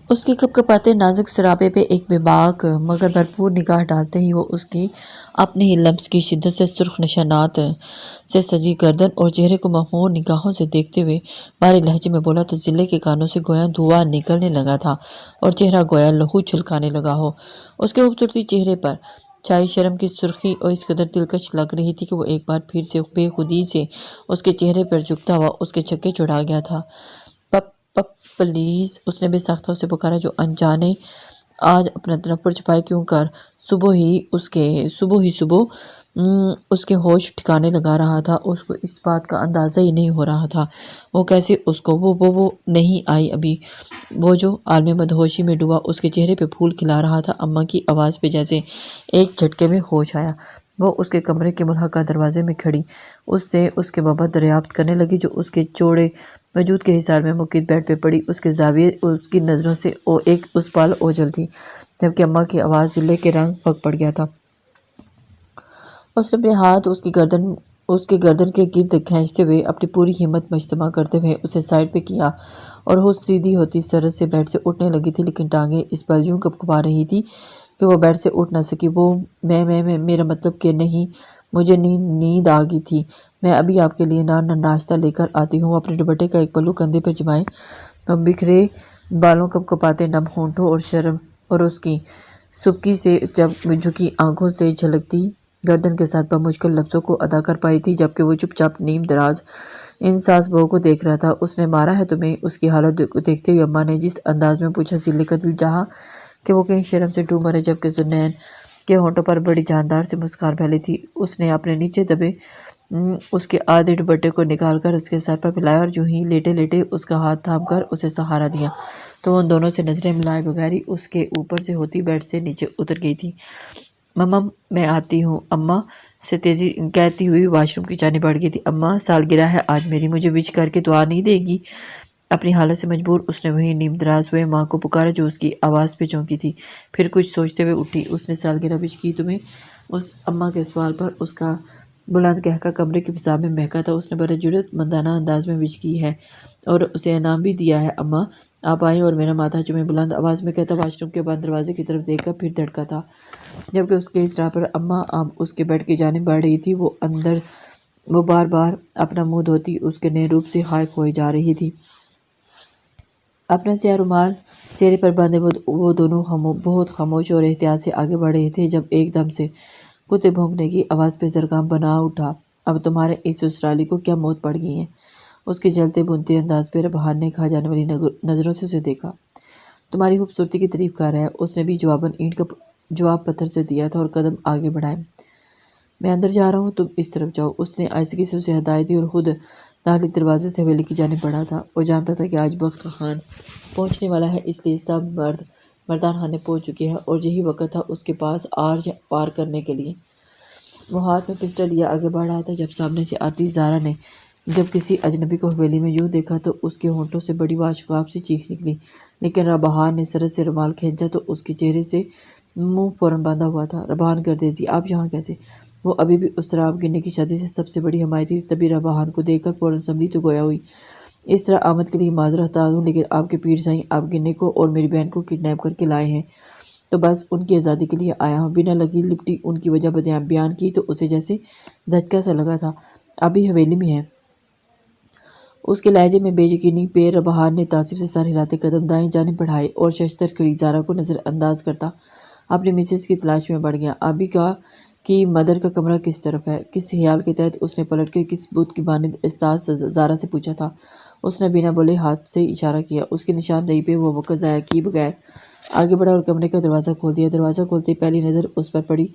اس کے کپکپاتے نازک سراپے پہ ایک بےباک مگر بھرپور نگاہ ڈالتے ہی وہ اس کی اپنے ہی لمس کی شدت سے سرخ نشانات سے سجی گردن اور چہرے کو مخمور نگاہوں سے دیکھتے ہوئے بھاری لہجے میں بولا تو ضلع کے کانوں سے گویا دھواں نکلنے لگا تھا اور چہرہ گویا لہو چھلکانے لگا ہو۔ اس کے خوبصورتی چہرے پر چھائی شرم کی سرخی اور اس قدر دلکش لگ رہی تھی کہ وہ ایک بار پھر سے بے خودی سے اس کے چہرے پر جھکتا ہوا اس کے چھکے چھڑا گیا تھا۔ پپ پپ پلیز، اس نے بے ساختہ اسے پکارا جو انجانے آج اپنا تنفر چھپائے کیوں کر صبح ہی اس کے ہوش ٹھکانے لگا رہا تھا۔ اس کو اس بات کا اندازہ ہی نہیں ہو رہا تھا وہ کیسے اس کو وہ نہیں آئی ابھی، وہ جو عالم مدہوشی میں ڈوبا اس کے چہرے پہ پھول کھلا رہا تھا۔ اماں کی آواز پہ جیسے ایک جھٹکے میں ہوش آیا۔ وہ اس کے کمرے کے ملحقہ دروازے میں کھڑی اس سے اس کے بابت دریافت کرنے لگی جو اس کے چوڑے وجود کے حصار میں مقید بیڈ پہ پڑی اس کے زاویے اس کی نظروں سے ایک اس پال اوجھل تھی، جبکہ اماں کی آواز ضلع کے رنگ پھک پڑ گیا تھا۔ اس نے اپنے ہاتھ اس کے گردن کے گرد کھینچتے ہوئے اپنی پوری ہمت مجتمع کرتے ہوئے اسے سائڈ پہ کیا اور وہ سیدھی ہوتی سرعت سے بیڈ سے اٹھنے لگی تھی، لیکن ٹانگیں اس پر یوں کپکپا رہی تھی کہ وہ بیڈ سے اٹھ نہ سکی۔ وہ میں میرا مطلب کہ نہیں، مجھے نیند آ گئی تھی، میں ابھی آپ کے لیے ناشتہ لے کر آتی ہوں۔ وہ اپنے دوپٹے کا ایک پلو کندھے پر جمائے بکھرے بالوں کپکپاتے نم ہونٹوں اور شرم اور اس کی سبکی سے جھکی آنکھوں سے جھلکتی گردن کے ساتھ بمشکل لفظوں کو ادا کر پائی تھی، جبکہ وہ چپ چاپ نیم دراز ان ساس بہو کو دیکھ رہا تھا۔ اس نے مارا ہے تمہیں؟ اس کی حالت دیکھتے ہوئے اماں نے جس انداز میں پوچھا، ضلع کا دل چاہا کہ وہ کہیں شرم سے ڈوب مرے، جبکہ ذوالنین کے ہونٹوں پر بڑی جاندار سے مسکان پھیلی تھی۔ اس نے اپنے نیچے دبے اس کے آدھے دوپٹے کو نکال کر اس کے سر پر پھیلایا اور یوں ہی لیٹے لیٹے اس کا ہاتھ تھام کر اسے سہارا دیا تو وہ ان دونوں سے نظریں ملائے بغیر ہی اس کے اوپر سے ہوتی بیڈ سے نیچے اتر گئی تھی۔ ممم میں آتی ہوں، اماں سے تیزی کہتی ہوئی واش روم کی جانب بڑھ گئی تھی۔ اماں سالگرہ ہے آج میری، مجھے وش کر کے دعا نہیں دے گی؟ اپنی حالت سے مجبور اس نے وہیں نیم دراز ہوئے ماں کو پکارا جو اس کی آواز پہ چونکی تھی، پھر کچھ سوچتے ہوئے اٹھی۔ اس نے سالگرہ وش کی تمہیں؟ اس اماں کے سوال پر اس کا بلند قہقہ کمرے کی فضا میں مہکا تھا۔ اس نے بڑے جرأت مندانہ انداز میں وش کی ہے اور اسے انعام بھی دیا ہے۔ اماں آپ آئیں اور میرا ماتھا چومیں، بلند آواز میں کہتا واش روم کے بند دروازے کی طرف دیکھ کر پھر دھڑکا تھا، جبکہ اس کے اس راہ پر اماں اب اس کے بیڈ کی جانب بڑھ رہی تھی۔ وہ بار بار اپنا منہ دھوتی اس کے نئے روپ سے ہائے کھوئے جا رہی تھی۔ اپنا سیاہ رومال چہرے پر باندھے وہ دونوں بہت خاموش اور احتیاط سے آگے بڑھ رہے تھے جب ایک دم سے کتے بھونکنے کی آواز پہ زرگام بنا اٹھا۔ اب تمہارے اس سسرالی کو کیا موت پڑ گئی ہے؟ اس کے جلتے بھونتے انداز پہ ربحان نے کھا جانے والی نظروں سے اسے دیکھا۔ تمہاری خوبصورتی کی تعریف کر رہا ہے، اس نے بھی جواباً اینٹ کا جواب پتھر سے دیا تھا اور قدم آگے بڑھائے۔ میں اندر جا رہا ہوں، تم اس طرف جاؤ۔ اس نے آہستگی سے اسے ہدایت دی اور خود داخلی دروازے سے حویلی کی جانب بڑھا تھا۔ وہ جانتا تھا کہ آج بخت خان پہنچنے والا ہے، اس لیے سب مردان خانے پہنچ چکے ہیں اور یہی وقت تھا اس کے پاس آرج پار کرنے کے لیے۔ وہ ہاتھ میں پسٹل لیے آگے بڑھ رہا تھا جب سامنے سے آتی زارا نے جب کسی اجنبی کو حویلی میں یوں دیکھا تو اس کے ہونٹوں سے بڑی واشگاف سی چیخ نکلی، لیکن ربحان نے سرعت سے رومال کھینچا تو اس کے چہرے سے منہ فوراً باندھا ہوا تھا۔ ربحان گردیزی آپ یہاں کیسے؟ وہ ابھی بھی اس طرح آپ گننے کی شادی سے سب سے بڑی حمایتی تھی، تبھی ربحان کو دیکھ کر فوراً سنبھلی تو گویا ہوئی اس طرح آمد کے لیے معذرت خواہ ہوں، لیکن آپ کے پیر سائیں آپ گننے کو اور میری بہن کو کڈنیپ کر کے لائے ہیں تو بس ان کی آزادی کے لیے آیا ہوں۔ بنا لگی لپٹی ان کی وجہ بیان کی تو اسے جیسے دھچکا سا لگا تھا۔ ابھی حویلی میں ہیں؟ اس کے لہجے میں بے یقینی پہ ربحان نے تعصب سے سر ہلاتے قدم دائیں جانب بڑھائے اور ششتر کھڑی زارا کو نظر انداز کرتا اپنی مسز کی تلاش میں بڑھ گیا۔ ابھی کی مدر کا کمرہ کس طرف ہے؟ کس خیال کے تحت اس نے پلٹ کر کس بت کی مانند استاذ زارا سے پوچھا تھا؟ اس نے بنا بولے ہاتھ سے اشارہ کیا۔ اس کی نشاندہی پہ وہ وقت ضائع کیے بغیر آگے بڑھا اور کمرے کا دروازہ کھول دیا۔ دروازہ کھولتے ہی پہلی نظر اس پر پڑی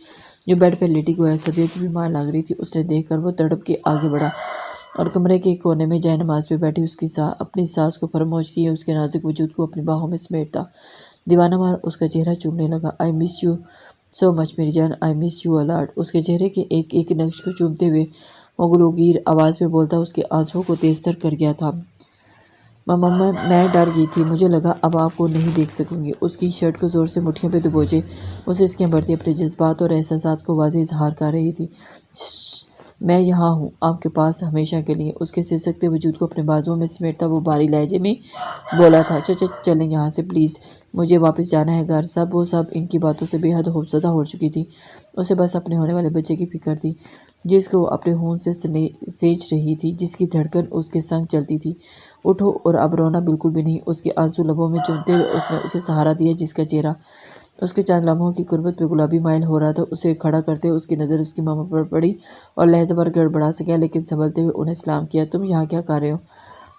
جو بیڈ پر لیٹی گویا صدیوں کی بیمار لگ رہی تھی۔ اس نے دیکھ کر وہ تڑپ کے آگے بڑھا اور کمرے کے ایک کونے میں جائے نماز پہ بیٹھی اپنی ساس کو فراموش کیے اس کے نازک وجود کو اپنی باہوں میں سمیٹتا دیوانہ وار اس کا چہرہ چومنے لگا۔ آئی مس یو سو مچ میری جان، آئی مس یو الاٹ۔ اس کے چہرے کے ایک ایک نقش کو چومتے ہوئے وہ گلوگیر آواز میں بولتا اس کے آنسوؤں کو تیز تر کر گیا تھا۔ ممم میں ڈر گئی تھی، مجھے لگا اب آپ کو نہیں دیکھ سکوں گی۔ اس کی شرٹ کو زور سے مٹھیوں پہ دبوچے اسے سسکیاں بھرتی اپنے جذبات اور احساسات کو واضح اظہار کر رہی تھی۔ شش میں یہاں ہوں آپ کے پاس ہمیشہ کے لیے۔ اس کے سسکتے وجود کو اپنے بازوؤں میں سمیٹتا وہ بھاری لہجے میں بولا تھا، چلیں یہاں سے پلیز، مجھے واپس جانا ہے گھر۔ وہ سب ان کی باتوں سے بے حد خوفزدہ ہو چکی تھی۔ اسے بس اپنے ہونے والے بچے کی فکر تھی، جس کو وہ اپنے خون سے سینچ رہی تھی، جس کی دھڑکن اس کے سنگ چلتی تھی۔ اٹھو، اور اب رونا بالکل بھی نہیں۔ اس کے آنسو لبوں میں چومتے ہوئے اس نے اسے سہارا دیا، جس کا چہرہ اس کے چند لمحوں کی غربت پہ گلابی مائل ہو رہا تھا۔ اسے کھڑا کرتے اس کی نظر اس کی ماما پر پڑی اور لہجہ پر گڑبڑا سا گیا، لیکن سنبھلتے ہوئے انہیں سلام کیا۔ تم یہاں کیا کر رہے ہو؟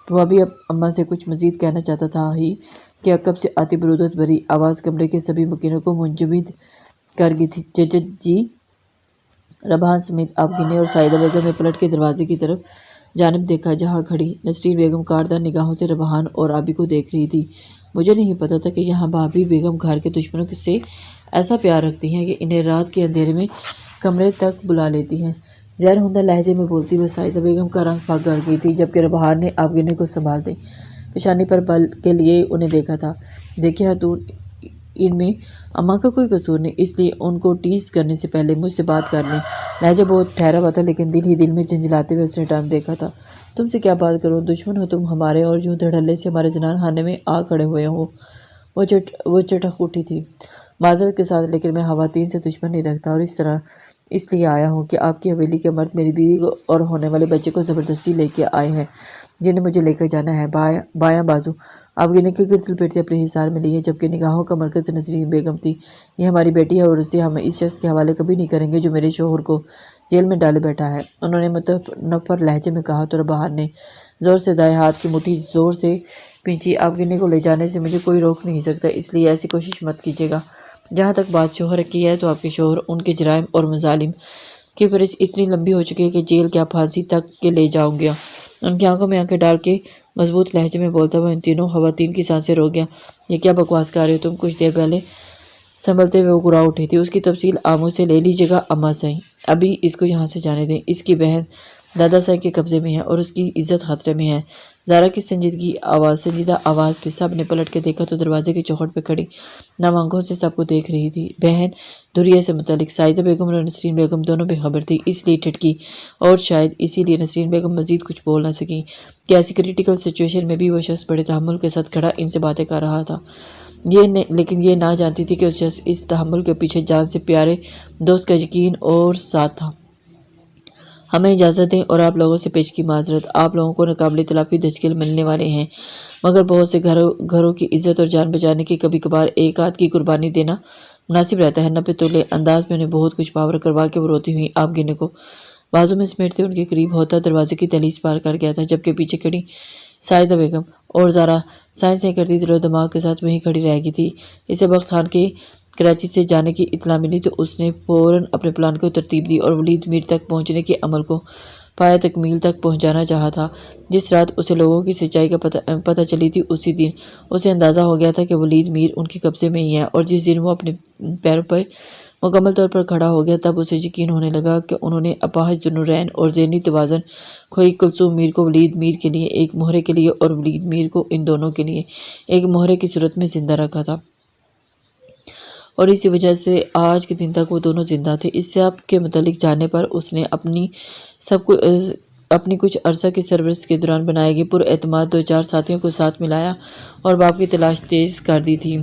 وہ ابھی اماں سے کچھ مزید کہنا چاہتا تھا ہی کہ عقب سے آتی برودت بھری آواز کمرے کے سبھی مکینوں کو منجمد کر گئی تھی۔ جی؟ ربحان سمیت آپ گنے اور سعیدہ بیگم نے پلٹ کے دروازے کی طرف جانب دیکھا، جہاں کھڑی نسرین بیگم کاردہ نگاہوں سے ربحان اور آبی کو دیکھ رہی تھی۔ مجھے نہیں پتا تھا کہ یہاں بھابھی بیگم گھر کے دشمنوں سے ایسا پیار رکھتی ہیں کہ انہیں رات کے اندھیرے میں کمرے تک بلا لیتی ہیں۔ زہر ہندہ لہجے میں بولتی ہوئے سعیدہ بیگم کا رنگ پھک گئی تھی، جبکہ ربحان نے آپ گنے کو سنبھالتے پیشانی پر بل کے لیے انہیں دیکھا تھا۔ دیکھیے حضور، ان میں اماں کا کوئی قصور نہیں، اس لیے ان کو ٹیز کرنے سے پہلے مجھ سے بات کر لیں۔ لہجہ بہت ٹھہرا ہوا تھا، لیکن دل ہی دل میں جھنجھلاتے ہوئے اس نے ٹائم دیکھا تھا۔ تم سے کیا بات کروں، دشمن ہو تم ہمارے، اور یوں دھڑلے سے ہمارے زنان خانے میں آ کھڑے ہوئے ہو۔ وہ چٹک اٹھی تھی۔ معذرت کے ساتھ، لیکن میں خواتین سے دشمن نہیں رکھتا، اور اس لیے آیا ہوں کہ آپ کی حویلی کے مرد میری بیوی کو اور ہونے والے بچے کو زبردستی لے کے آئے ہیں، جنہیں مجھے لے کر جانا ہے۔ بایاں بازو آپ گنے کے گرد لپیٹتے اپنے حصار میں لیے، جبکہ نگاہوں کا مرکز نسرین بیگم تھی۔ یہ ہماری بیٹی ہے، اور اسے ہم اس شخص کے حوالے کبھی نہیں کریں گے جو میرے شوہر کو جیل میں ڈالے بیٹھا ہے، انہوں نے متنفر لہجے میں کہا، تو ربحان نے زور سے دائیں ہاتھ کی مٹھی زور سے پینچی۔ آپ گنے کو لے جانے سے مجھے کوئی روک نہیں سکتا، اس لیے ایسی کوشش مت کیجیے گا۔ جہاں تک بات شوہر کی ہے، تو آپ کے شوہر ان کے جرائم اور مظالم کی فہرست اتنی لمبی ہو چکی ہے کہ جیل کیا پھانسی تک کے لے جاؤں گا۔ ان کی آنکھوں میں آنکھیں ڈال کے مضبوط لہجے میں بولتا ہوا ان تینوں خواتین کی سانسیں روک گیا۔ یہ کیا بکواس کر رہے ہو تم؟ کچھ دیر پہلے سنبھلتے ہوئے وہ گرا اٹھی تھی۔ اس کی تفصیل آموں سے لے لیجیے گا اماں سائیں، ابھی اس کو یہاں سے جانے دیں۔ اس کی بہن دادا سائیں کے قبضے میں ہے، اور اس کی عزت خطرے میں ہے۔ زارا کی سنجیدہ آواز پہ سب نے پلٹ کے دیکھا تو دروازے کی چوکھٹ پہ کھڑی نم آنکھوں سے سب کو دیکھ رہی تھی بہن دھریہ سے متعلق سعیدہ بیگم اور نسرین بیگم دونوں بے خبر تھی، اس لیے ٹھٹکی، اور شاید اسی لیے نسرین بیگم مزید کچھ بول نہ سکیں کہ ایسی کریٹیکل سچویشن میں بھی وہ شخص بڑے تحمل کے ساتھ کھڑا ان سے باتیں کر رہا تھا، لیکن یہ نہ جانتی تھی کہ اس شخص اس تحمل کے پیچھے جان سے پیارے دوست کا یقین اور ساتھ تھا۔ ہمیں اجازت دیں اور آپ لوگوں سے پیش کی معذرت۔ آپ لوگوں کو ناقابل تلافی دھچکے ملنے والے ہیں، مگر بہت سے گھروں کی عزت اور جان بچانے کی کبھی کبھار ایک آدھ کی قربانی دینا مناسب رہتا ہے۔ نپے تلے انداز میں انہیں بہت کچھ پاور کروا کے وہ روتی ہوئی آپ گنے کو بازو میں سمیٹتے ان کے قریب ہوتا دروازے کی دہلیز پار کر گیا تھا، جبکہ پیچھے کھڑی سعیدہ بیگم اور زارا سائیں کرتی دل و دماغ کے ساتھ وہیں کھڑی رہ گئی تھی۔ اسے بخت خان کے کراچی سے جانے کی اطلاع ملی تو اس نے فوراً اپنے پلان کو ترتیب دی اور ولید میر تک پہنچنے کے عمل کو پایہ تکمیل تک پہنچانا چاہا تھا۔ جس رات اسے لوگوں کی سچائی کا پتہ چلی تھی، اسی دن اسے اندازہ ہو گیا تھا کہ ولید میر ان کے قبضے میں ہی ہے، اور جس دن وہ اپنے پیروں پر مکمل طور پر کھڑا ہو گیا تب اسے یقین ہونے لگا کہ انہوں نے اپاہج ذوالنورین اور ذہنی توازن کھوئی کلثوم میر کو ولید میر کے لیے ایک مہرے کے لیے اور ولید میر کو ان دونوں کے لیے ایک مہرے کی صورت میں زندہ رکھا تھا، اور اسی وجہ سے آج کے دن تک وہ دونوں زندہ تھے۔ اس سب کے متعلق جاننے پر اس نے اپنی کچھ عرصہ کی سرپرست کے دوران بنائے گئے پر اعتماد دو چار ساتھیوں کو ساتھ ملایا اور باپ کی تلاش تیز کر دی تھی۔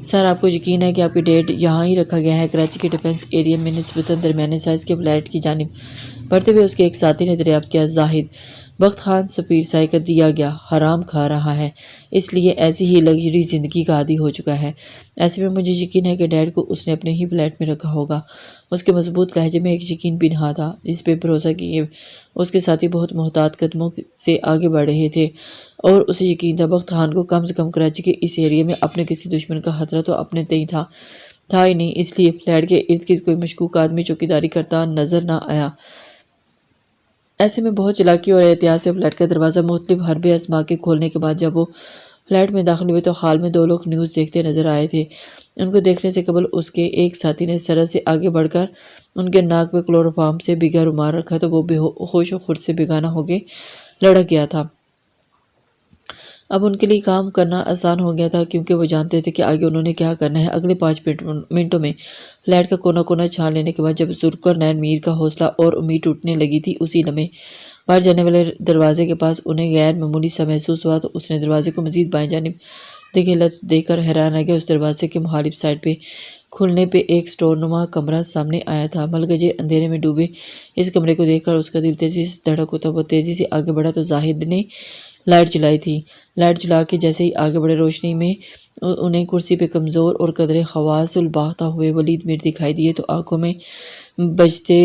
سر، آپ کو یقین ہے کہ آپ کی ڈیڈ یہاں ہی رکھا گیا ہے؟ کراچی کے ڈیفنس ایریا میں نسبتاً درمیانے سائز کے فلیٹ کی جانب بڑھتے ہوئے اس کے ایک ساتھی نے دریافت کیا۔ زاہد بخت خان سپیر سائے کا دیا گیا حرام کھا رہا ہے، اس لیے ایسی ہی لگژری زندگی کا عادی ہو چکا ہے۔ ایسے میں مجھے یقین ہے کہ ڈیڈ کو اس نے اپنے ہی فلیٹ میں رکھا ہوگا۔ اس کے مضبوط لہجے میں ایک یقین بھی نہا تھا، جس پہ بھروسہ کیے اس کے ساتھی بہت محتاط قدموں سے آگے بڑھ رہے تھے، اور اسے یقین تھا بخت خان کو کم سے کم کراچی کے اس ایریا میں اپنے کسی دشمن کا خطرہ تو اپنے تئیں تھا ہی نہیں، اس لیے فلیٹ کے ارد گرد کوئی مشکوک آدمی چوکیداری کرتا نظر نہ آیا۔ ایسے میں بہت چالاکی اور احتیاط سے فلیٹ کا دروازہ مختلف حربے آزما کے کھولنے کے بعد جب وہ فلیٹ میں داخل ہوئے تو حال میں دو لوگ نیوز دیکھتے نظر آئے تھے۔ ان کو دیکھنے سے قبل اس کے ایک ساتھی نے سرحد سے آگے بڑھ کر ان کے ناک پہ کلوروفارم سے بھیگا رومال رکھا تو وہ بے ہوش و خرد سے بیگانہ ہو کے لڑک گیا تھا۔ اب ان کے لیے کام کرنا آسان ہو گیا تھا کیونکہ وہ جانتے تھے کہ آگے انہوں نے کیا کرنا ہے۔ اگلے 5 منٹوں میں فلیٹ کا کونا کونا چھان لینے کے بعد جب ذوالفقار نین میر کا حوصلہ اور امید ٹوٹنے لگی تھی، اسی لمحے باہر جانے والے دروازے کے پاس انہیں غیر معمولی سا محسوس ہوا تو اس نے دروازے کو مزید بائیں جانب دیکھ کر حیران رہ گیا۔ اس دروازے کے مخالف سائڈ پہ کھلنے پہ ایک سٹور نما کمرہ سامنے آیا تھا۔ ملگجے اندھیرے میں ڈوبے اس کمرے کو دیکھ کر اس کا دل تیزی سے دھڑک ہوتا ہوا تیزی سے آگے بڑھا تو زاہد نے لائٹ جلائی تھی۔ لائٹ جلا کے جیسے ہی آگے بڑھے روشنی میں انہیں کرسی پہ کمزور اور قدرے خواص الباختہ ہوئے ولید میر دکھائی دیے تو آنکھوں میں بجتے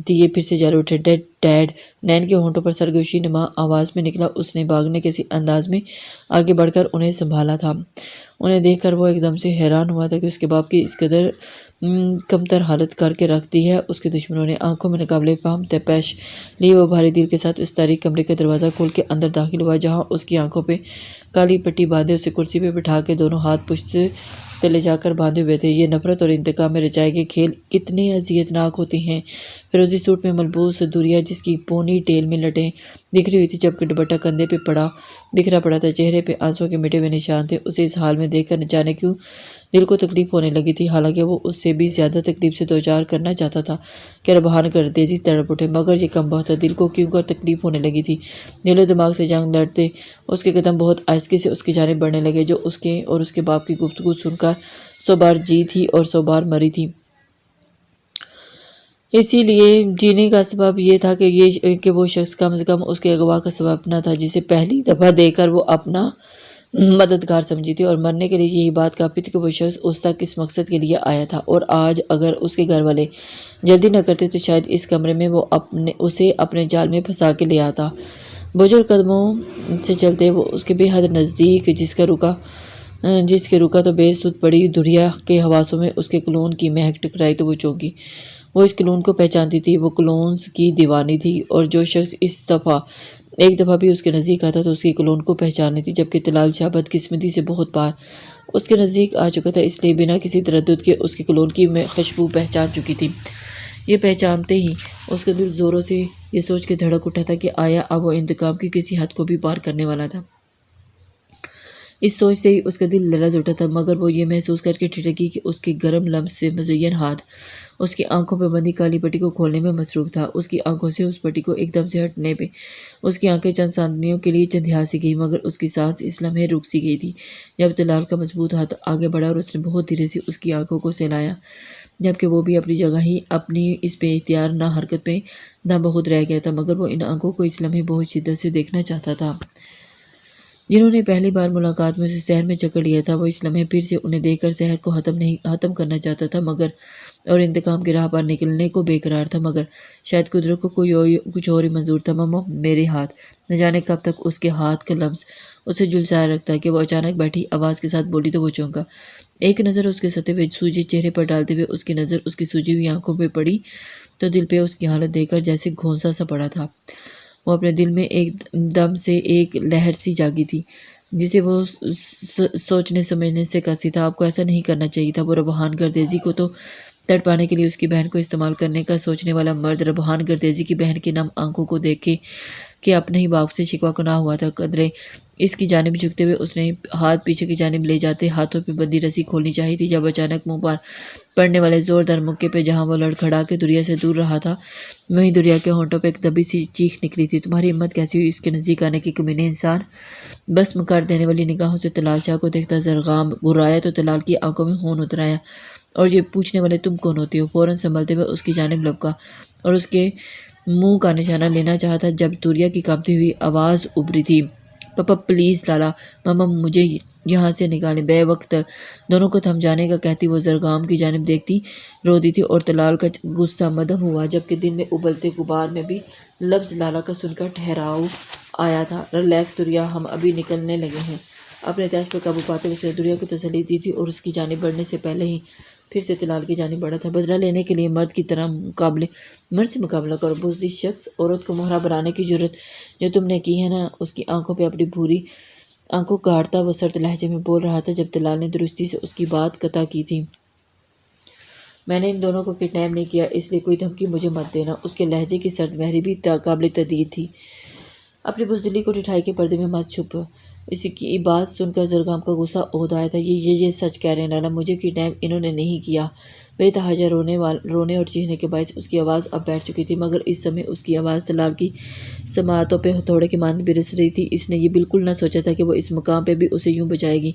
دیے پھر سے جل اٹھے۔ ڈیڈ نین کے ہونٹوں پر سرگوشی نما آواز میں نکلا۔ اس نے بھاگنے کے انداز میں آگے بڑھ کر انہیں سنبھالا تھا۔ انہیں دیکھ کر وہ ایک دم سے حیران ہوا تھا کہ اس کے باپ کی اس قدر کمتر حالت کر کے رکھ دی ہے۔ اس کے دشمنوں نے آنکھوں میں ناقابل فہم تپش لیے وہ بھاری دل کے ساتھ اس تاریک کمرے کا دروازہ کھول کے اندر داخل ہوا، جہاں اس کی آنکھوں پہ کالی پٹی باندھے اسے کرسی پہ بٹھا کے دونوں ہاتھ پشت پہ لے جا کر باندھے ہوئے تھے۔ یہ نفرت اور انتقام میں رچائے گئے کھیل کتنے اذیتناک ہوتے ہیں۔ فیروزی سوٹ میں ملبوس دوریا جس کی پونی ٹیل میں لٹیں بکھری ہوئی تھی جبکہ دوپٹہ کندھے پہ بکھرا پڑا تھا، چہرے پہ آنسوؤں کے مٹے ہوئے نشان تھے۔ اسے اس حال میں دیکھ کر نہ جانے کیوں دل کو تکلیف ہونے لگی تھی، حالانکہ وہ اس سے بھی زیادہ تکلیف سے دوچار کرنا چاہتا تھا کہ ربحان کر تیزی تڑپ اٹھے، مگر یہ کم بخت دل کو کیوں کر تکلیف ہونے لگی تھی۔ دل و دماغ سے جنگ لڑتے اس کے قدم بہت آہستگی سے اس کی جانب بڑھنے لگے، جو اس کے اور اس کے باپ کی گفتگو سن کر 100 بار جی تھی اور 100 بار مری تھی۔ اسی لیے جینے کا سبب یہ تھا کہ وہ شخص کم از کم اس کے اغوا کا سبب نہ تھا جسے پہلی دفعہ دیکھ کر وہ اپنا مددگار سمجھی تھی، اور مرنے کے لیے یہی بات کافی تھی کہ وہ شخص اس تک اس مقصد کے لیے آیا تھا۔ اور آج اگر اس کے گھر والے جلدی نہ کرتے تو شاید اس کمرے میں وہ اسے اپنے جال میں پھنسا کے لے آتا۔ بجھل قدموں سے چلتے وہ اس کے بے حد نزدیک جس کے رکا تو بے سود پڑی دوریا کے حواسوں میں اس کے کلون کی مہک ٹکرائی تو وہ چونکی۔ وہ اس کلون کو پہچانتی تھی، وہ کلونز کی دیوانی تھی، اور جو شخص ایک دفعہ بھی اس کے نزدیک آتا تو اس کی کلون کو پہچان لیتی، جبکہ طلال شاہ بدقسمتی سے بہت بار اس کے نزدیک آ چکا تھا، اس لیے بنا کسی تردد کے اس کی کلون کی خوشبو پہچان چکی تھی۔ یہ پہچانتے ہی اس کا دل زوروں سے یہ سوچ کے دھڑک اٹھا تھا کہ آیا اب وہ انتقام کی کسی حد کو بھی پار کرنے والا تھا۔ اس سوچ سے ہی اس کا دل لرز اٹھا تھا، مگر وہ یہ محسوس کر کے ٹھٹکی کہ اس کے گرم لمس سے مزین ہاتھ اس کی آنکھوں پہ بندھی کالی پٹی کو کھولنے میں مصروف تھا۔ اس کی آنکھوں سے اس پٹی کو ایک دم سے ہٹنے پہ اس کی آنکھیں چند ثانیوں کے لیے چندھیا سی گئی، مگر اس کی سانس اس لمحے رک سی گئی تھی جب طلال کا مضبوط ہاتھ آگے بڑھا اور اس نے بہت دھیرے سے اس کی آنکھوں کو سہلایا، جبکہ وہ بھی اپنی جگہ ہی اپنی اس بے اختیار نہ حرکت پہ دم بخود رہ گیا تھا، مگر وہ ان آنکھوں کو اس لمحے بہت شدت سے دیکھنا چاہتا تھا جنہوں نے پہلی بار ملاقات میں اسے سحر میں جکڑ لیا تھا۔ وہ اس لمحے پھر سے انہیں دیکھ کر سحر کو ختم کرنا چاہتا تھا اور انتقام کی راہ پر نکلنے کو بے قرار تھا، مگر شاید قدرت کو کچھ اور ہی منظور تھا۔ ماما میرے ہاتھ، نہ جانے کب تک اس کے ہاتھ کا لمس اسے جھلسائے رکھتا کہ وہ اچانک بیٹھی آواز کے ساتھ بولی تو وہ چونکا۔ ایک نظر اس کے ستے ہوئے سوجے چہرے پر ڈالتے ہوئے اس کی نظر اس کی سوجی ہوئی آنکھوں پہ پڑی تو دل پہ اس کی حالت دیکھ کر جیسے گھونسا سا پڑا تھا۔ وہ اپنے دل میں ایک دم سے ایک لہر سی جاگی تھی جسے وہ سوچنے سمجھنے سے کسی تھا۔ آپ کو ایسا نہیں کرنا چاہیے تھا۔ وہ ربحان گردیزی کو تو تڑپانے کے لیے اس کی بہن کو استعمال کرنے کا سوچنے والا مرد ربحان گردیزی کی بہن کی نم آنکھوں کو دیکھ کے اپنے ہی باپ سے شکوہ کناہ ہوا تھا۔ قدرے اس کی جانب جھکتے ہوئے اس نے ہاتھ پیچھے کی جانب لے جاتے ہاتھوں پہ بندھی رسی کھولنی چاہی تھی جب اچانک منہ پر پڑنے والے زوردار مکے پہ جہاں وہ لڑکھڑا کے دوریا سے دور رہا تھا وہیں دوریا کے ہونٹوں پہ ایک دبی سی چیخ نکلی تھی۔ تمہاری ہمت کیسی ہوئی اس کے نزدیک آنے کی کمینے انسان! بسم کر دینے والی نگاہوں سے طلال شاہ کو دیکھتا زرغام گرایا تو طلال کی آنکھوں میں خون اتر آیا، اور یہ پوچھنے والے تم کون ہوتے ہو؟ فوراً سنبھلتے ہوئے اس کی جانب لپکا اور اس کے منہ کا نشانہ لینا چاہتا جب دوریا کی کانپتی ہوئی آواز ابھری تھی، پاپا پلیز لالا، ماما مجھے یہاں سے نکالیں۔ بے وقت دونوں کو تھم جانے کا کہتی وہ زرغام کی جانب دیکھتی روتی تھی، اور طلال کا غصہ مدھم ہوا جبکہ دل میں ابلتے غبار میں بھی لفظ لالا کا سن کر ٹھہراؤ آیا تھا۔ ریلیکس دوریا، ہم ابھی نکلنے لگے ہیں۔ اپنے تیش پر قابو پاتے ہوئے دوریا کو تسلی دی تھی اور اس کی جانب بڑھنے سے پہلے ہی پھر سے طلال کی جانب بڑھا تھا۔ بدلہ لینے کے لیے مرد کی طرح مرد سے مقابلہ کرو، بزدل شخص، عورت کو مہرا بنانے کی جرت جو تم نے کی ہے نا۔ اس کی آنکھوں پہ اپنی بھوری آنکھوں گاڑتا وہ سرد لہجے میں بول رہا تھا جب طلال نے درستی سے اس کی بات قطع کی تھی۔ میں نے ان دونوں کو کڈنیپ نہیں کیا، اس لیے کوئی دھمکی مجھے مت دینا۔ اس کے لہجے کی سرد مہری بھی قابل تردید تھی۔ اپنی بزدلی کو ٹھٹھائی کے پردے میں مت چھپ، اس کی بات سن کر زرگام کا غصہ عہد آیا تھا۔ یہ سچ کہہ رہے ہیں لالا، مجھے کڈنیپ انہوں نے نہیں کیا۔ بے تحاشا رونے اور چیخنے کے باعث اس کی آواز اب بیٹھ چکی تھی، مگر اس سمے اس کی آواز طلال کی سماعتوں پہ ہتھوڑے کے مانند برس رہی تھی۔ اس نے یہ بالکل نہ سوچا تھا کہ وہ اس مقام پہ بھی اسے یوں بچائے گی،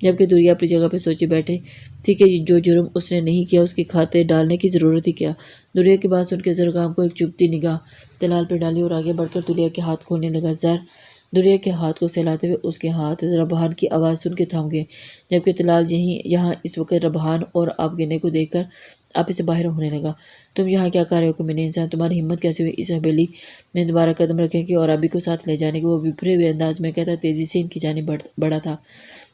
جبکہ دوریا اپنی جگہ پہ سوچے بیٹھے تھی کہ جو جرم اس نے نہیں کیا اس کے کھاتے ڈالنے کی ضرورت ہی کیا۔ دوریا کی بات سن کے زرگام کو ایک چبھتی نگاہ طلال پہ ڈالی اور آگے بڑھ کر دوریا کے ہاتھ کھولنے لگا۔ زہر دوریا کے ہاتھ کو سہلاتے ہوئے اس کے ہاتھ ربحان کی آواز سن کے تھم گئے، جبکہ طلال یہاں اس وقت ربحان اور آبگنے کو دیکھ کر آپے سے باہر ہونے لگا۔ تم یہاں کیا کر رہے ہو کمینے انسان؟ تمہاری ہمت کیسے ہوئی اس حویلی میں دوبارہ قدم رکھنے کی اور آبی کو ساتھ لے جانے کی؟ وہ بپھرے ہوئے انداز میں کہتا تیزی سے ان کی جانب بڑھا تھا۔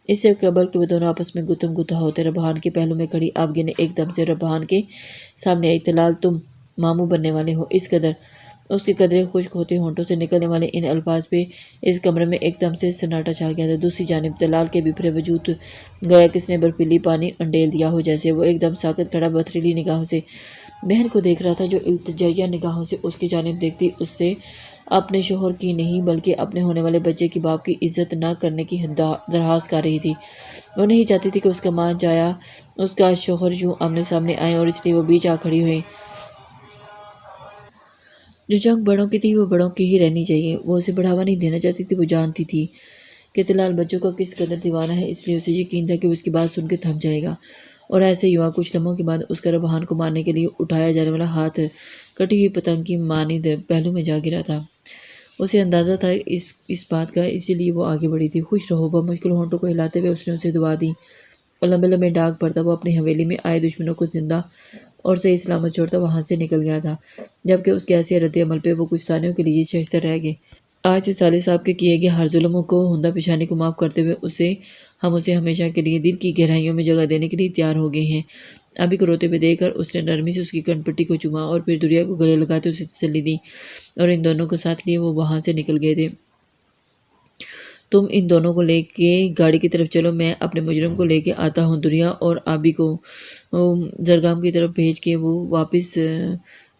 اس سے قبل کہ وہ دونوں آپس میں گتم گتھا ہوتے، ربحان کے پہلو میں کھڑی آبگنے ایک دم سے ربحان کے سامنے آئی۔ طلال، تم ماموں بننے والے ہو؟ اس کے قدرے خشک ہوتے ہونٹوں سے نکلنے والے ان الفاظ پہ اس کمرے میں ایک دم سے سناٹا چھا گیا تھا۔ دوسری جانب طلال کے بپھرے وجود گویا کس نے برفیلی پانی انڈیل دیا ہو جیسے۔ وہ ایک دم ساکت کھڑا پتھریلی نگاہوں سے بہن کو دیکھ رہا تھا، جو التجائیہ نگاہوں سے اس کی جانب دیکھتی اس سے اپنے شوہر کی نہیں بلکہ اپنے ہونے والے بچے کی باپ کی عزت نہ کرنے کی درخواست کر رہی تھی۔ وہ نہیں چاہتی تھی کہ اس کا ماں جایا اس کا شوہر یوں آمنے سامنے آئیں، اور اس لیے وہ بیچ آ کھڑی ہوئی۔ جو جنگ بڑوں کی تھی وہ بڑوں کی ہی رہنی چاہیے۔ وہ اسے بڑھاوا نہیں دینا چاہتی تھی۔ وہ جانتی تھی کہ طلال بچوں کا کس قدر دیوانہ ہے، اس لیے اسے یقین تھا کہ وہ اس کی بات سن کے تھم جائے گا۔ اور ایسے ہی ہوا۔ کچھ لمحوں کے بعد اس کا ربحان کو مارنے کے لیے اٹھایا جانے والا ہاتھ کٹی ہوئی پتنگ کی مانند پہلو میں جا گرا تھا۔ اسے اندازہ تھا اس بات کا، اسی لیے وہ آگے بڑھی تھی۔ خوش رہو، بمشکل ہونٹوں کو ہلاتے ہوئے اس نے اسے دعا دی، اور لمبے لمبے ڈاگ پڑتا وہ اپنی حویلی میں آئے دشمنوں کو زندہ اور صحیح سلامت چھوڑتا وہاں سے نکل گیا تھا، جبکہ اس کے ایسے رد عمل پہ وہ کچھ ثانیوں کے لیے ششدر رہ گئے۔ آج سے صالح صاحب کے کیے گئے ہر ظلم کو ہندا پیشانی کو معاف کرتے ہوئے ہم اسے ہمیشہ کے لیے دل کی گہرائیوں میں جگہ دینے کے لیے تیار ہو گئے ہیں۔ ابھی کو روتے ہوئے دیکھ کر اس نے نرمی سے اس کی کن پٹی کو چوما اور پھر دوریا کو گلے لگاتے اسے تسلی دی، اور ان دونوں کو ساتھ لیے وہ وہاں سے نکل گئے تھے۔ تم ان دونوں کو لے کے گاڑی کی طرف چلو، میں اپنے مجرم کو لے کے آتا ہوں۔ دوریا اور آبی کو زرگام کی طرف بھیج کے وہ واپس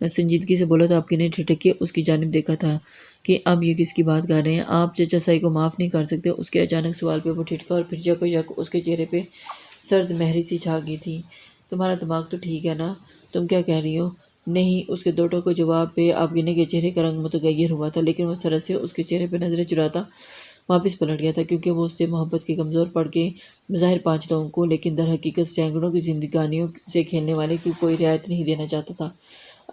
سنجیدگی سے بولا تو آبی نے ٹھٹک کے اس کی جانب دیکھا تھا کہ اب یہ کس کی بات کر رہے ہیں؟ آپ چچا سائی کو معاف نہیں کر سکتے؟ اس کے اچانک سوال پہ وہ ٹھٹکا اور پھر یک اس کے چہرے پہ سرد مہری سی چھا گئی تھی۔ تمہارا دماغ تو ٹھیک ہے نا؟ تم کیا کہہ رہی ہو؟ نہیں، اس کے دو ٹوکے جواب پہ آبگنے کے چہرے کا رنگ متغیر ہوا تھا، لیکن وہ سرد سے اس کے چہرے پہ نظریں چراتا واپس پلٹ گیا تھا، کیونکہ وہ اس سے محبت کے کمزور پڑ کے بظاہر 5 لوگوں کو لیکن در حقیقت سینکڑوں کی زندگانیوں سے کھیلنے والے کی کوئی رعایت نہیں دینا چاہتا تھا۔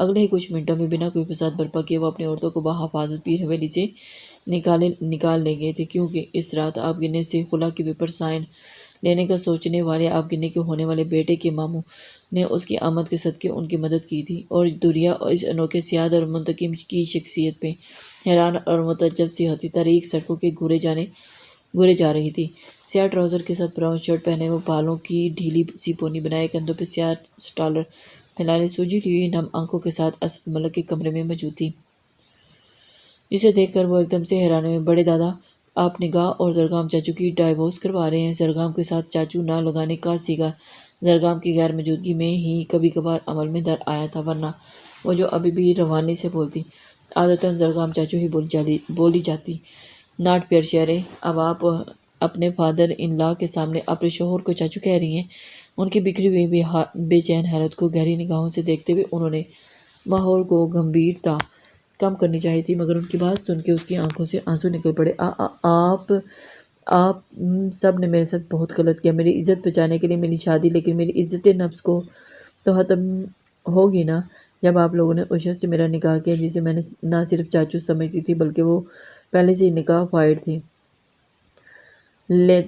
اگلے ہی کچھ منٹوں میں بنا کوئی فساد برپا کیے وہ اپنی عورتوں کو بحفاظت پیر حویلی سے نکال لے گئے تھے، کیونکہ اس رات آبگنے سے خلا کے پیپر سائن لینے کا سوچنے والے آبگنے کے ہونے والے بیٹے کے ماموں نے اس کی آمد کے صدقے ان کی مدد کی تھی، اور دوریا اس انوکھے سیاد اور منتقم کی شخصیت پہ حیران اور متعجب سی ہوتی تاریک سڑکوں کے گھورے جا رہی تھی۔ سیاہ ٹراؤزر کے ساتھ براؤن شرٹ پہنے وہ بالوں کی ڈھیلی سی پونی بنائے کندھوں پہ سیاہ سٹالر پھیلائے سوجی ہوئی نم آنکھوں کے ساتھ اسد ملک کے کمرے میں موجود تھی، جسے دیکھ کر وہ ایک دم سے حیران ہوئے۔ بڑے دادا، آپ نگاہ اور زرگام چاچو کی ڈائیورس کروا رہے ہیں؟ زرگام کے ساتھ چاچو نہ لگانے کا سیگا زرگام کی غیر موجودگی میں ہی کبھی کبھار عمل میں در آیا تھا، ورنہ وہ جو ابھی بھی روانی سے بولتی، عادتاً زرگام چاچو ہی بولی جاتی۔ ناٹ پیئر شیرے، اب آپ اپنے فادر ان لا کے سامنے اپنے شوہر کو چاچو کہہ رہی ہیں؟ ان کی بکھری ہوئی بے چین حیرت کو گہری نگاہوں سے دیکھتے ہوئے انہوں نے ماحول کو گمبھیرتا کم کرنی چاہی تھی، مگر ان کی بات سن کے اس کی آنکھوں سے آنسو نکل پڑے۔ آپ سب نے میرے ساتھ بہت غلط کیا، میری عزت بچانے کے لیے میری شادی، لیکن میری عزت نفس کو تو ختم ہوگی نا جب آپ لوگوں نے اس شخص سے میرا نکاح کیا جسے میں نے نہ صرف چاچو سمجھتی تھی بلکہ وہ پہلے سے ہی نکاح فائر تھی۔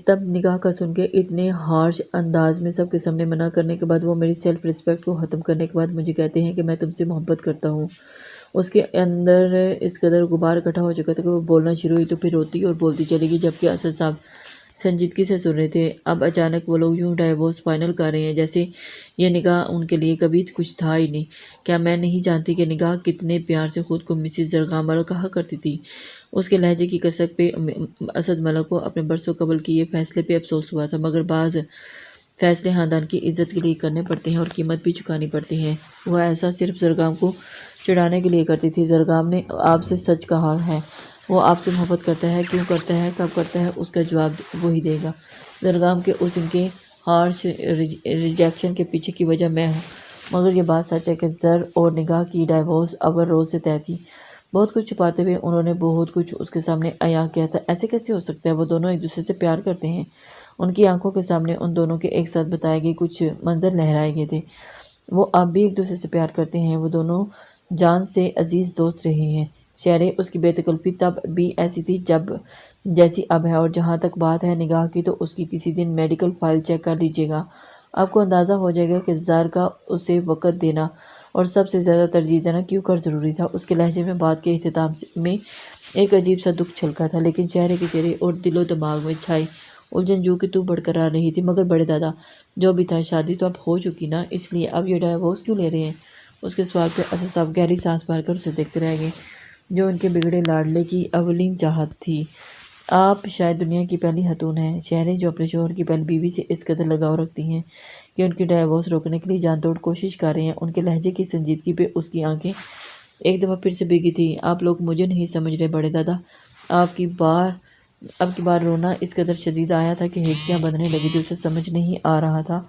تب نکاح کا سن کے اتنے ہارش انداز میں سب کے سامنے منع کرنے کے بعد وہ میری سیلف ریسپیکٹ کو ختم کرنے کے بعد مجھے کہتے ہیں کہ میں تم سے محبت کرتا ہوں۔ اس کے اندر اس قدر غبار اکٹھا ہو چکا تھا کہ وہ بولنا شروع ہوئی تو پھر روتی اور بولتی چلی گئی، جبکہ اسد صاحب سنجیدگی سے سن رہے تھے۔ اب اچانک وہ لوگ یوں ڈائیورس فائنل کر رہے ہیں جیسے یہ نکاح ان کے لیے کبھی کچھ تھا ہی نہیں۔ کیا میں نہیں جانتی کہ نگاہ کتنے پیار سے خود کو مسز زرگام والا کہا کرتی تھی؟ اس کے لہجے کی کسک پہ اسد ملک کو اپنے برسوں قبل کیے فیصلے پہ افسوس ہوا تھا، مگر بعض فیصلے خاندان کی عزت کے لیے کرنے پڑتے ہیں اور قیمت بھی چکانی پڑتی ہے۔ وہ ایسا صرف زرگام کو چڑھانے کے لیے کرتی تھی۔ زرگام نے آپ سے سچ کہا ہے، وہ آپ سے محبت کرتا ہے، کیوں کرتا ہے، کب کرتا ہے، اس کا جواب وہی دے گا۔ درگام کے اس ان کے ہارش ریجیکشن کے پیچھے کی وجہ میں ہوں، مگر یہ بات سچ ہے کہ زر اور نگاہ کی ڈائیورس اول روز سے طے تھی۔ بہت کچھ چھپاتے ہوئے انہوں نے بہت کچھ اس کے سامنے عیاں کیا تھا۔ ایسے کیسے ہو سکتا ہے؟ وہ دونوں ایک دوسرے سے پیار کرتے ہیں۔ ان کی آنکھوں کے سامنے ان دونوں کے ایک ساتھ بتائے گئے کچھ منظر لہرائے گئے تھے۔ وہ اب بھی ایک دوسرے سے پیار کرتے ہیں، وہ دونوں جان سے عزیز دوست رہے ہیں۔ شہرے، اس کی بے تکلفی تب بھی ایسی تھی جیسی اب ہے، اور جہاں تک بات ہے نگاہ کی تو اس کی کسی دن میڈیکل فائل چیک کر لیجیے گا، آپ کو اندازہ ہو جائے گا کہ زر کا اسے وقت دینا اور سب سے زیادہ ترجیح دینا کیوں کر ضروری تھا۔ اس کے لہجے میں بات کے اختتام میں ایک عجیب سا دکھ چھلکا تھا، لیکن شہرے کے چہرے اور دل و دماغ میں چھائی الجھن جو کہ تو برقرار رہی تھی۔ مگر بڑے دادا، جو بھی تھا شادی تو اب ہو چکی نا، اس لیے اب یہ ڈائیورس کیوں لے رہے ہیں؟ اس کے سوال پہ اسد صاحب گہری سانس بھر کر اسے دیکھتے رہ گئے، جو ان کے بگڑے لاڈلے کی اولین چاہت تھی۔ آپ شاید دنیا کی پہلی خاتون ہیں، شہرے، جو اپنے شوہر کی پہلی بیوی سے اس قدر لگاؤ رکھتی ہیں کہ ان کی ڈائیورس روکنے کے لیے جان توڑ کوشش کر رہے ہیں۔ ان کے لہجے کی سنجیدگی پہ اس کی آنکھیں ایک دفعہ پھر سے بھیگی تھیں۔ آپ لوگ مجھے نہیں سمجھ رہے بڑے دادا، اب کی بار رونا اس قدر شدید آیا تھا کہ ہچکیاں بندھنے لگی تھی۔ اسے سمجھ نہیں آ رہا تھا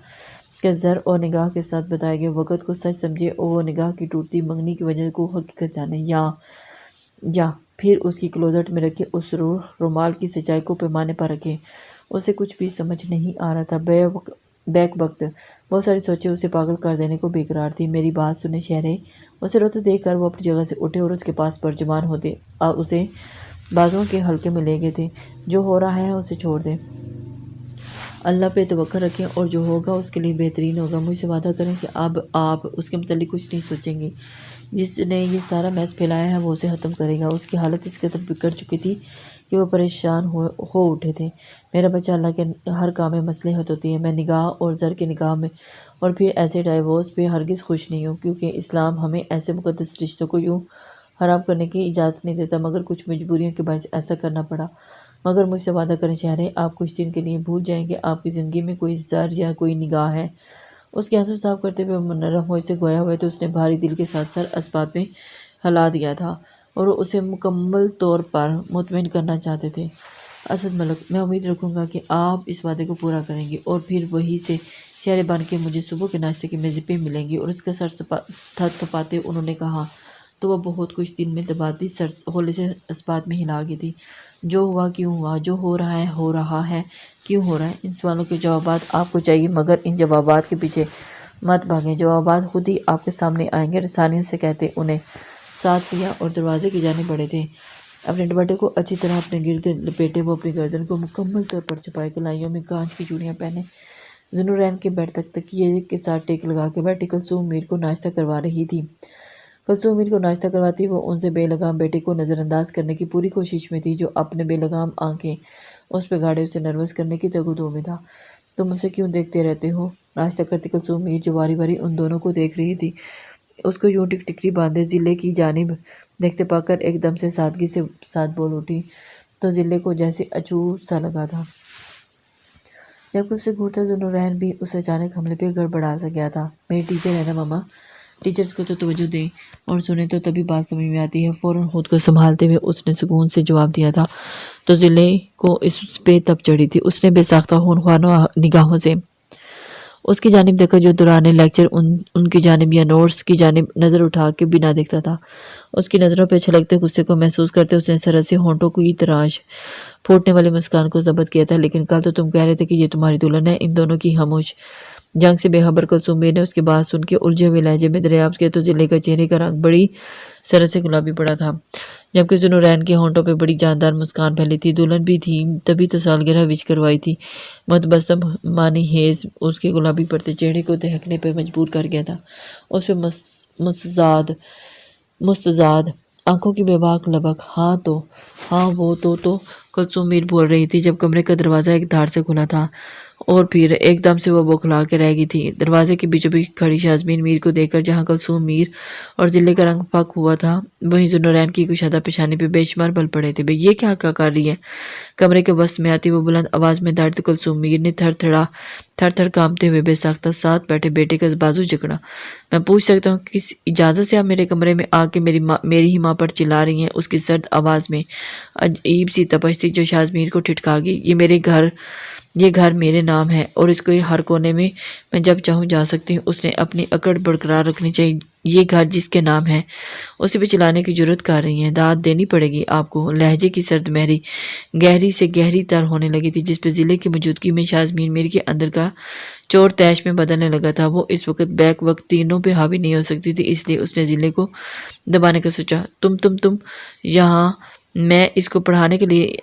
کہ زر اور نگاہ کے ساتھ بتائے گئے وقت کو سچ سمجھے اور وہ نگاہ کی ٹوٹتی منگنی کی وجہ کو حقیقت جانے، یا پھر اس کی کلوزٹ میں رکھے اس رومال کی سچائی کو پیمانے پر رکھے۔ اسے کچھ بھی سمجھ نہیں آ رہا تھا۔ بیک وقت بہت ساری سوچیں اسے پاگل کر دینے کو بیقرار تھی۔ میری بات سنیں شہرے، اسے روتے دیکھ کر وہ اپنی جگہ سے اٹھے اور اس کے پاس پرجمان ہوتے اسے بازوؤں کے حلقے میں لے گئے تھے۔ جو ہو رہا ہے اسے چھوڑ دیں، اللہ پہ توکل رکھیں اور جو ہوگا اس کے لیے بہترین ہوگا۔ مجھ سے وعدہ کریں کہ اب آپ اس کے متعلق کچھ نہیں سوچیں گی۔ جس نے یہ سارا میس پھیلایا ہے وہ اسے ختم کرے گا۔ اس کی حالت اس قدر بگڑ چکی تھی کہ وہ پریشان ہو اٹھے تھے۔ میرا بچہ، اللہ کے ہر کام میں مصلحت ہوتی ہے۔ میں نگاہ اور زر کے نگاہ میں اور پھر ایسے ڈائیورس پہ ہرگز خوش نہیں ہوں، کیونکہ اسلام ہمیں ایسے مقدس رشتوں کو یوں خراب کرنے کی اجازت نہیں دیتا، مگر کچھ مجبوریوں کے باعث ایسا کرنا پڑا۔ مگر مجھ سے وعدہ کریں شہرے، آپ کچھ دن کے لیے بھول جائیں کہ آپ کی زندگی میں کوئی زر یا کوئی نگاہ ہے۔ اس کے آنسو صاف کرتے ہوئے نرم ہوئے سے گویا ہوئے تو اس نے بھاری دل کے ساتھ سر اسبات میں ہلا دیا تھا اور وہ اسے مکمل طور پر مطمئن کرنا چاہتے تھے۔ اسد ملک، میں امید رکھوں گا کہ آپ اس وعدے کو پورا کریں گے اور پھر وہیں سے چہرے بن کے مجھے صبح کے ناشتے کے میزے پہ ملیں گی۔ اور اس کا سر تھپتھپاتے انہوں نے کہا تو وہ بہت کچھ دل میں دباتی سر ہولے سے اسبات میں ہلا گئی تھی۔ جو ہوا کیوں ہوا، جو ہو رہا ہے کیوں ہو رہا ہے، ان سوالوں کے جوابات آپ کو چاہیے، مگر ان جوابات کے پیچھے مت بھاگیں، جوابات خود ہی آپ کے سامنے آئیں گے۔ رسانیوں سے کہتے انہیں ساتھ لیا اور دروازے کی جانب بڑھے تھے۔ اپنے دوپٹے کو اچھی طرح اپنے گرد لپیٹے وہ اپنی گردن کو مکمل طور پر چھپائے، کلائیوں میں کانچ کی چوڑیاں پہنے ذوالنورین کے بیڈ تک تکیے کے ساتھ ٹیک لگا کے بیٹھی کلثوم میر کو ناشتہ کروا رہی تھی۔ کلثوم میر کو ناشتہ کرواتی وہ ان سے بے لگام بیٹے کو نظر انداز کرنے کی پوری کوشش میں تھی، جو اپنے بے لگام آنکھیں اس پہ گاڑے اسے نروس کرنے کی تگ و دو میں تھا۔ تم اسے کیوں دیکھتے رہتے ہو؟ ناشتہ کرتی کلثوم میر، جو باری باری ان دونوں کو دیکھ رہی تھی، اس کو یوں ٹکٹکی باندھے ضلع کی جانب دیکھتے پا کر ایک دم سے سادگی سے ساتھ بول اٹھی تو ضلع کو جیسے اچھوت سا لگا تھا۔ جبکہ اسے گھورتا ذوالنورین بھی اس اچانک حملے پہ گڑبڑا سا گیا تھا۔ میری ٹیچر ہے نا ماما، ٹیچرز کو تو توجہ دیں اور سنیں تو تبھی بات سمجھ میں آتی ہے، فوراً خود کو سنبھالتے ہوئے اس نے سکون سے جواب دیا تھا۔ تو ضلع کو اس پہ تب چڑھی تھی۔ اس نے بے ساختہ خونخوار نگاہوں سے اس کی جانب دیکھا، جو دوران لیکچر ان کی جانب یا نوٹس کی جانب نظر اٹھا کے بنا دیکھتا تھا۔ اس کی نظروں پہ چھلکتے غصے کو محسوس کرتے اس نے سرد سے ہونٹوں کی تراش پھوٹنے والی مسکان کو ضبط کیا تھا۔ لیکن کل تو تم کہہ رہے تھے کہ یہ تمہاری دلہن ہے۔ ان دونوں کی خاموش جنگ سے بے خبر کلثوم میر نے اس کی بات سن کے الجھے ہوئے لہجے میں دریافت کیا تو ضلع کا چہرے کا رنگ بڑی سرد سے گلابی پڑا تھا، جبکہ ذوالنورین کے ہونٹوں پہ بڑی جاندار مسکان پھیلی تھی۔ دلہن بھی تھی، تبھی تو سالگرہ وش کروائی تھی۔ متبسم مانی خیز اس کے گلابی پڑتے چہرے کو دہکنے پہ مجبور کر گیا تھا۔ اس پہ مستزاد آنکھوں کی بے باک لبک، ہاں وہ تو کلثوم میر بول رہی تھی جب کمرے کا دروازہ ایک دھار سے کھلا تھا اور پھر ایک دم سے وہ بوکھلا کے رہ گئی تھی۔ دروازے کے بیچوں بیچ کھڑی شازمین میر کو دیکھ کر جہاں کلثوم میر اور ضلع کا رنگ پھک ہوا تھا، وہیں ذوالنورین کی کشادہ پیشانی پہ بے شمار بل پڑے تھے۔ یہ کیا کر رہی ہے؟ کمرے کے وسط میں آتی وہ بلند آواز میں داڑھی تو کلثوم میر نے تھڑ تھڑا تھر تھر کانپتے ہوئے بے ساختہ ساتھ بیٹھے بیٹے کا بازو جکڑا۔ میں پوچھ سکتا ہوں کس اجازت سے آپ میرے کمرے میں آ کے میری ہی ماں پر چلا رہی ہیں؟ اس کی سرد آواز میں عجیب سی تپش تھی جو شازمیر کو ٹھٹکا گئی۔ یہ گھر میرے نام ہے اور اس کو ہر کونے میں جب چاہوں جا سکتی ہوں۔ اس نے اپنی اکڑ برقرار رکھنی چاہیے۔ یہ گھر جس کے نام ہے اسے بھی چلانے کی جرت کر رہی ہیں۔ داد دینی پڑے گی آپ کو۔ لہجے کی سرد مہری گہری سے گہری تر ہونے لگی تھی جس پہ ضلع کی موجودگی میں شازمین میر کے اندر کا چور تیش میں بدلنے لگا تھا۔ وہ اس وقت بیک وقت تینوں پہ حاوی نہیں ہو سکتی تھی، اس لیے اس نے ضلع کو دبانے کا سوچا۔ تم یہاں میں اس کو پڑھانے کے لیے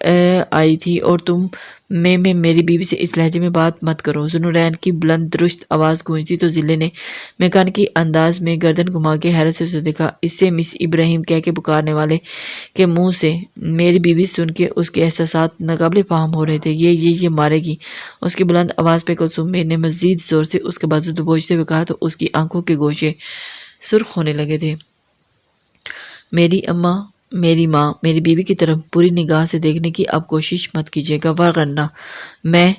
آئی تھی اور تم میں میری بیوی سے اس لہجے میں بات مت کرو۔ ذوالنورین کی بلند درست آواز گونجتی تو ضلع نے میکانیکی انداز میں گردن گھما کے حیرت سے اسے دیکھا۔ اس سے مس ابراہیم کہہ کے پکارنے والے کے منہ سے میری بیوی سن کے اس کے احساسات ناقابل فہم ہو رہے تھے۔ یہ مارے گی۔ اس کی بلند آواز پہ کلثوم میر نے مزید زور سے اس کے بازو دبوچتے ہوئے کہا تو اس کی آنکھوں کے گوشے سرخ ہونے لگے تھے۔ میری ماں میری بیوی کی طرف بری نگاہ سے دیکھنے کی آپ کوشش مت کیجیے گا، ورنہ میں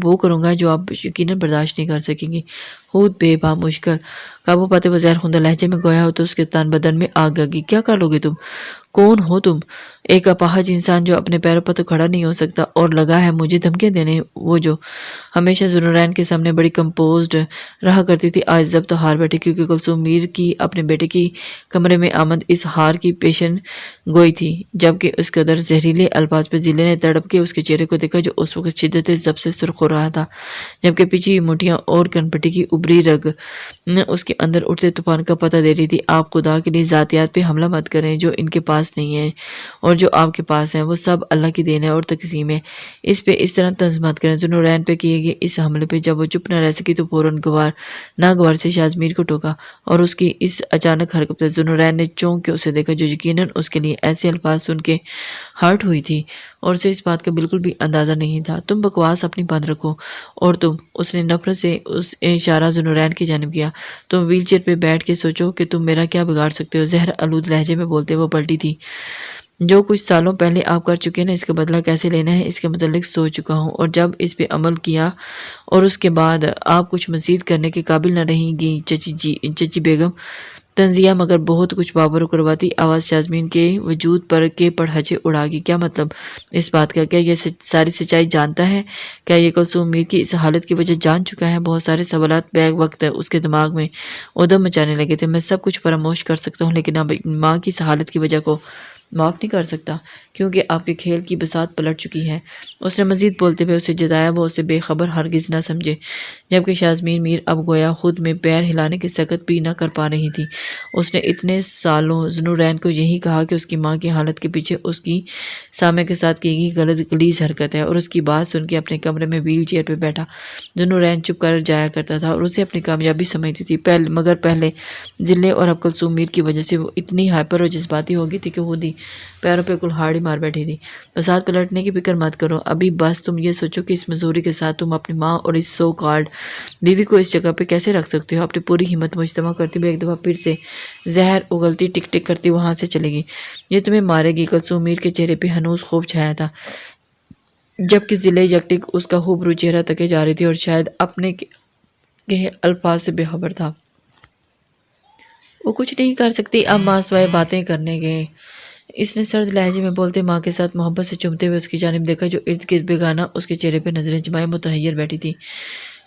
وہ کروں گا جو آپ یقیناً برداشت نہیں کر سکیں گی۔ خود بے بہا مشکل قابو پاتے بغیر خندہ لہجے میں گویا ہو تو اس کے تن بدن میں آگ لگی۔ کیا کر لو گے تم؟ کون ہو تم؟ ایک اپاہج انسان جو اپنے پیروں پر تو کھڑا نہیں ہو سکتا اور لگا ہے مجھے دھمکیاں دینے۔ وہ جو ہمیشہ ذوالنورین کے سامنے بڑی کمپوزڈ رہا کرتی تھی آج ضبط و ہار بیٹھی، کیونکہ کلثوم میر کی اپنے بیٹے کی کمرے میں آمد اس ہار کی پیشن گوئی تھی۔ جبکہ اس قدر زہریلے الفاظ پہ ضلع نے تڑپ کے اس کے چہرے کو دیکھا جو اس وقت شدت ضبط سے سرخ ہو رہا تھا، جبکہ پیچھے ہوئی مٹھیاں اور کنپٹی کی ابری رگ اس کے اندر اٹھتے طوفان کا پتہ دے رہی تھی۔ آپ خدا کے لیے ذاتیات پہ حملہ مت کریں جو ان کے پاس نہیں ہے اور جو آپ کے پاس ہیں وہ سب اللہ کی دین ہے اور تقسیم ہے۔ اس پہ اس طرح طنز مت کریں۔ ذوالنورین پہ کیے گئے اس حملے پہ جب وہ چپ نہ رہ سکی تو فوراً ناگوار سے شازمیر کو ٹوکا اور اس کی اس اچانک حرکت سے ذوالنورین نے چونک کے اسے دیکھا جو یقیناً اس کے لیے ایسے الفاظ سن کے ہرٹ ہوئی تھی اور اسے اس بات کا بالکل بھی اندازہ نہیں تھا۔ تم بکواس اپنی بند رکھو اور اس نے نفرت سے اس اشارہ ذوالنورین کی جانب کیا۔ تم ویل چیئر پہ بیٹھ کے سوچو کہ تم میرا کیا بگاڑ سکتے ہو۔ زہر آلود لہجے میں بولتے وہ پلٹی تھی۔ جو کچھ سالوں پہلے آپ کر چکے ہیں اس کا بدلہ کیسے لینا ہے اس کے متعلق سوچ چکا ہوں، اور جب اس پہ عمل کیا اور اس کے بعد آپ کچھ مزید کرنے کے قابل نہ رہیں گی چچی بیگم۔ تنزیہ مگر بہت کچھ بابر و کرواتی آواز شازمین کے وجود پر کے پڑھچے اڑا گی۔ کیا مطلب اس بات کا؟ کیا یہ ساری سچائی جانتا ہے؟ کیا یہ کلثوم میر کی اس حالت کی وجہ جان چکا ہے؟ بہت سارے سوالات بیک وقت اس کے دماغ میں ادھم مچانے لگے تھے۔ میں سب کچھ فراموش کر سکتا ہوں لیکن اب ماں کی اس حالت کی وجہ کو معاف نہیں کر سکتا کیونکہ آپ کے کھیل کی بساط پلٹ چکی ہے۔ اس نے مزید بولتے ہوئے اسے جتایا وہ اسے بے خبر ہرگز نہ سمجھے، جبکہ شازمین میر اب گویا خود میں پیر ہلانے کی سکت بھی نہ کر پا رہی تھی۔ اس نے اتنے سالوں ذوالنورین کو یہی کہا کہ اس کی ماں کی حالت کے پیچھے اس کی سامع کے ساتھ کی گئی غلیظ حرکت ہے، اور اس کی بات سن کے اپنے کمرے میں ویل چیئر پہ بیٹھا ذوالنورین چپ کر جایا کرتا تھا اور اسے اپنی کامیابی سمجھتی تھی، مگر پہلے ضلع اور اب کلثوم میر کی وجہ سے وہ اتنی ہائپر اور جذباتی ہو گئی تھی کہ خود ہی پیروں پہ کلہاڑی مار بیٹھی تھی۔ بساط پلٹنے کی فکر مت کرو ابھی، بس تم یہ سوچو کہ اس مزدوری کے ساتھ تم اپنی ماں اور اس سو کالڈ بیوی کو اس جگہ پہ کیسے رکھ سکتے ہو۔ اپنی پوری ہمت مجتمع کرتی ہوئے ایک دفعہ پھر سے زہر اگلتی ٹک ٹک کرتی وہاں سے چلے گی۔ یہ تمہیں مارے گی۔ کلثوم میر کے چہرے پہ ہنوز خوف چھایا تھا، جبکہ ضلع یکٹک اس کا خوبرو چہرہ تکے جا رہی تھی اور شاید اپنے کے الفاظ سے بے خبر تھا۔ وہ کچھ نہیں کر سکتی اب ماں سوائے باتیں کرنے گئے۔ اس نے سرد لہجے میں بولتے ماں کے ساتھ محبت سے چومتے ہوئے اس کی جانب دیکھا جو ارد گرد بیگانہ اس کے چہرے پہ نظریں جمائے متحیر بیٹھی تھی۔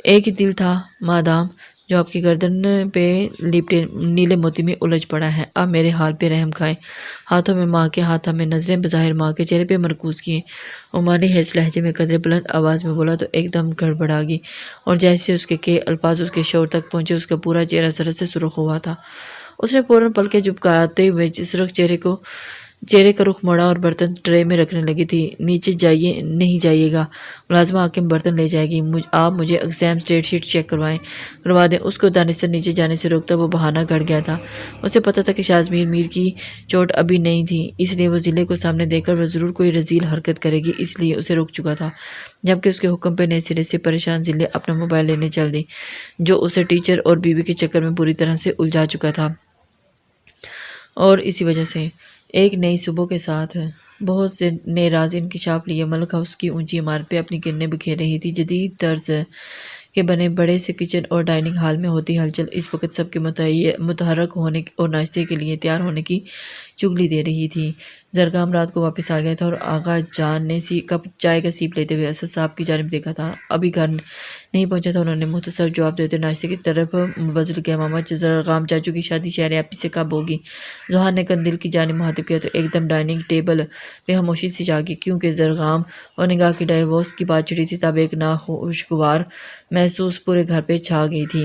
ایک ہی دل تھا مادام جو آپ کی گردن پہ لپٹے نیلے موتی میں الجھ پڑا ہے، اب میرے حال پہ رحم کھائیں۔ ہاتھوں میں ماں کے ہاتھ میں نظریں بظاہر ماں کے چہرے پہ مرکوز کیے۔ عمانی ہیس لہجے میں قدرے بلند آواز میں بولا تو ایک دم گڑبڑا گئی، اور جیسے اس کے الفاظ اس کے شعور تک پہنچے اس کا پورا چہرہ سرد سے سرخ ہوا تھا۔ اس نے فوراً پلکیں جھپکاتے ہوئے سرخ چہرے کا رخ موڑا اور برتن ٹرے میں رکھنے لگی تھی۔ نیچے جائیے، نہیں جائیے گا، ملازمہ حاکم برتن لے جائے گی، آپ مجھے ایگزام ڈیٹ شیٹ چیک کروا دیں۔ اس کو دانستر نیچے جانے سے روکتا وہ بہانہ گڑ گیا تھا۔ اسے پتہ تھا کہ شازمین میر کی چوٹ ابھی نہیں تھی، اس لیے وہ ضلع کو سامنے دیکھ کر وہ ضرور کوئی رذیل حرکت کرے گی، اس لیے اسے روک چکا تھا، جبکہ اس کے حکم پہ نئے سرے سے پریشان ضلع اپنا موبائل لینے چل دی جو اسے ٹیچر اور بیوی کے چکر میں بری طرح سے الجھا چکا تھا، اور اسی وجہ سے ایک نئی صبح کے ساتھ بہت سے نئے راز انکشاف لیے ملک ہاؤس کی اونچی عمارت پہ اپنی کرنیں بکھیر رہی تھی۔ جدید طرز کے بنے بڑے سے کچن اور ڈائننگ ہال میں ہوتی ہلچل اس وقت سب کے متحرک ہونے اور ناشتے کے لیے تیار ہونے کی چغلی دے رہی تھی۔ زرگام رات کو واپس آ گیا تھا اور آغا جان نے کپ چائے کا سیپ لیتے ہوئے اسد صاحب کی جانب دیکھا تھا۔ ابھی گھر نہیں پہنچا تھا۔ انہوں نے مختصر جواب دیتے ناشتے کی طرف مبذل کیا۔ محمد زرگام چاچو کی شادی شہر ایپی سے کب ہوگی؟ ظہار نے قندیل کی جانب مخاطب کیا تو ایک دم ڈائننگ ٹیبل پہ خاموشی سی چھا گئی، کیونکہ زرگام اور نگاہ کی ڈائیورس کی بات چھڑی تھی۔ تب ایک ناخوشگوار محسوس پورے گھر پہ چھا گئی تھی۔